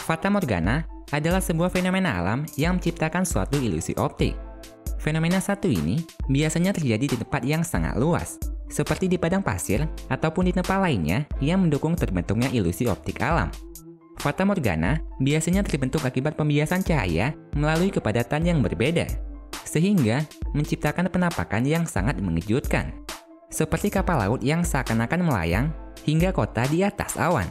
Fata Morgana adalah sebuah fenomena alam yang menciptakan suatu ilusi optik. Fenomena satu ini biasanya terjadi di tempat yang sangat luas, seperti di padang pasir ataupun di tempat lainnya yang mendukung terbentuknya ilusi optik alam. Fata Morgana biasanya terbentuk akibat pembiasan cahaya melalui kepadatan yang berbeda, sehingga menciptakan penampakan yang sangat mengejutkan, seperti kapal laut yang seakan-akan melayang hingga kota di atas awan.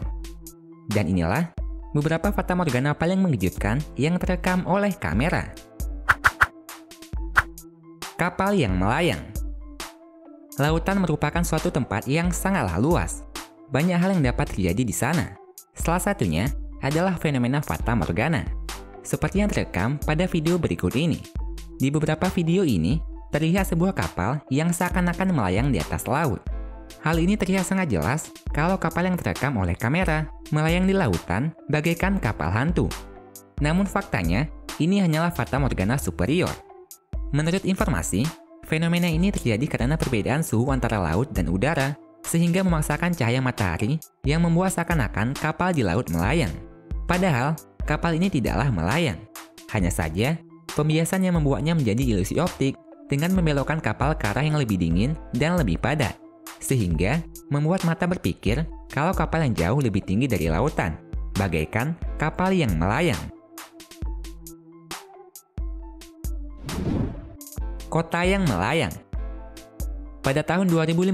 Dan inilah beberapa fata morgana paling mengejutkan yang terekam oleh kamera. Kapal yang melayang. Lautan merupakan suatu tempat yang sangatlah luas. Banyak hal yang dapat terjadi di sana. Salah satunya adalah fenomena fata morgana, seperti yang terekam pada video berikut ini. Di beberapa video ini, terlihat sebuah kapal yang seakan-akan melayang di atas laut. Hal ini terlihat sangat jelas kalau kapal yang terekam oleh kamera melayang di lautan bagaikan kapal hantu. Namun faktanya, ini hanyalah fata morgana superior. Menurut informasi, fenomena ini terjadi karena perbedaan suhu antara laut dan udara, sehingga memaksakan cahaya matahari yang membuat seakan-akan kapal di laut melayang. Padahal, kapal ini tidaklah melayang. Hanya saja, pembiasan yang membuatnya menjadi ilusi optik dengan membelokkan kapal ke arah yang lebih dingin dan lebih padat, sehingga membuat mata berpikir kalau kapal yang jauh lebih tinggi dari lautan, bagaikan kapal yang melayang. Kota yang melayang. Pada tahun 2015,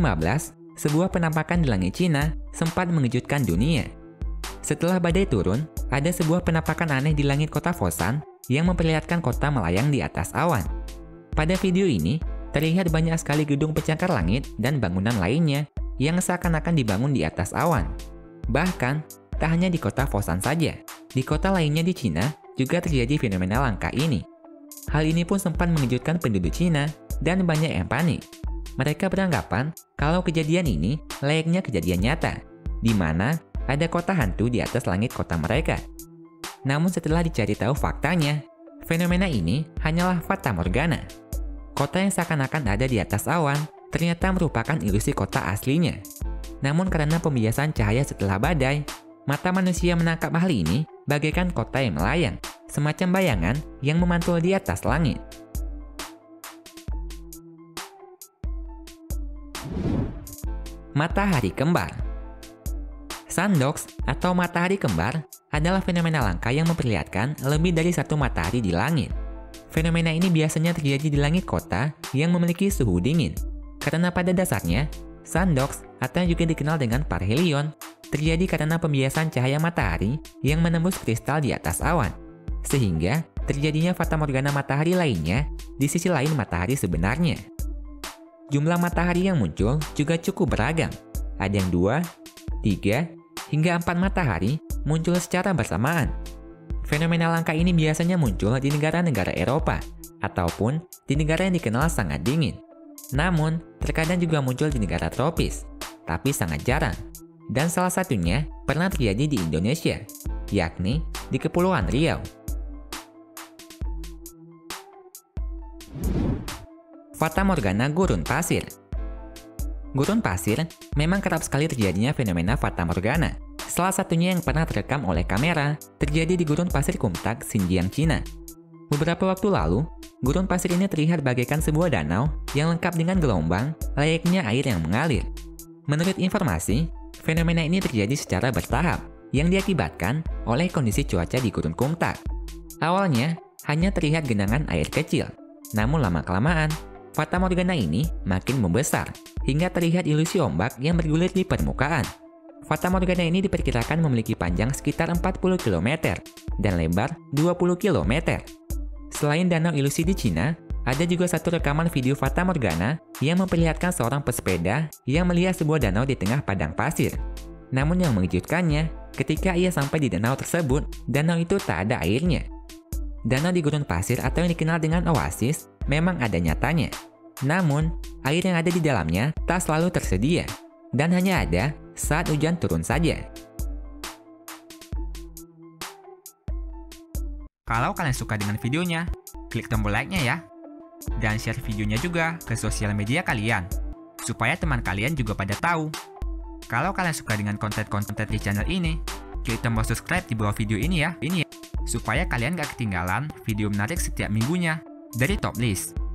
sebuah penampakan di langit Cina sempat mengejutkan dunia. Setelah badai turun, ada sebuah penampakan aneh di langit kota Foshan yang memperlihatkan kota melayang di atas awan. Pada video ini, terlihat banyak sekali gedung pencakar langit dan bangunan lainnya yang seakan-akan dibangun di atas awan. Bahkan, tak hanya di kota Foshan saja, di kota lainnya di Cina juga terjadi fenomena langka ini. Hal ini pun sempat mengejutkan penduduk Cina dan banyak yang panik. Mereka beranggapan kalau kejadian ini layaknya kejadian nyata, di mana ada kota hantu di atas langit kota mereka. Namun setelah dicari tahu faktanya, fenomena ini hanyalah fata morgana. Kota yang seakan-akan ada di atas awan ternyata merupakan ilusi kota aslinya. Namun karena pembiasan cahaya setelah badai, mata manusia menangkap hal ini bagaikan kota yang melayang, semacam bayangan yang memantul di atas langit. Matahari kembar. Sundogs atau matahari kembar adalah fenomena langka yang memperlihatkan lebih dari satu matahari di langit. Fenomena ini biasanya terjadi di langit kota yang memiliki suhu dingin. Karena pada dasarnya, sundogs atau yang juga dikenal dengan parhelion terjadi karena pembiasan cahaya matahari yang menembus kristal di atas awan, sehingga terjadinya fata morgana matahari lainnya di sisi lain matahari sebenarnya. Jumlah matahari yang muncul juga cukup beragam. Ada yang 2, 3, hingga 4 matahari muncul secara bersamaan. Fenomena langka ini biasanya muncul di negara-negara Eropa, ataupun di negara yang dikenal sangat dingin. Namun, terkadang juga muncul di negara tropis, tapi sangat jarang. Dan salah satunya pernah terjadi di Indonesia, yakni di Kepulauan Riau. Fata morgana gurun pasir. Gurun pasir memang kerap sekali terjadinya fenomena fata morgana. Salah satunya yang pernah terekam oleh kamera terjadi di gurun pasir Kumtak, Xinjiang, Cina. Beberapa waktu lalu, gurun pasir ini terlihat bagaikan sebuah danau yang lengkap dengan gelombang layaknya air yang mengalir. Menurut informasi, fenomena ini terjadi secara bertahap yang diakibatkan oleh kondisi cuaca di gurun Kumtak. Awalnya, hanya terlihat genangan air kecil, namun lama-kelamaan, fata morgana ini makin membesar hingga terlihat ilusi ombak yang bergulir di permukaan. Fata morgana ini diperkirakan memiliki panjang sekitar 40 km dan lebar 20 km. Selain danau ilusi di Cina, ada juga satu rekaman video fata morgana yang memperlihatkan seorang pesepeda yang melihat sebuah danau di tengah padang pasir. Namun yang mengejutkannya, ketika ia sampai di danau tersebut, danau itu tak ada airnya. Danau di gurun pasir atau yang dikenal dengan oasis memang ada nyatanya. Namun, air yang ada di dalamnya tak selalu tersedia, dan hanya ada saat hujan turun saja. Kalau kalian suka dengan videonya, klik tombol like-nya ya. Dan share videonya juga ke sosial media kalian, supaya teman kalian juga pada tahu. Kalau kalian suka dengan konten-konten di channel ini, klik tombol subscribe di bawah video ini ya, supaya kalian gak ketinggalan video menarik setiap minggunya dari Top List.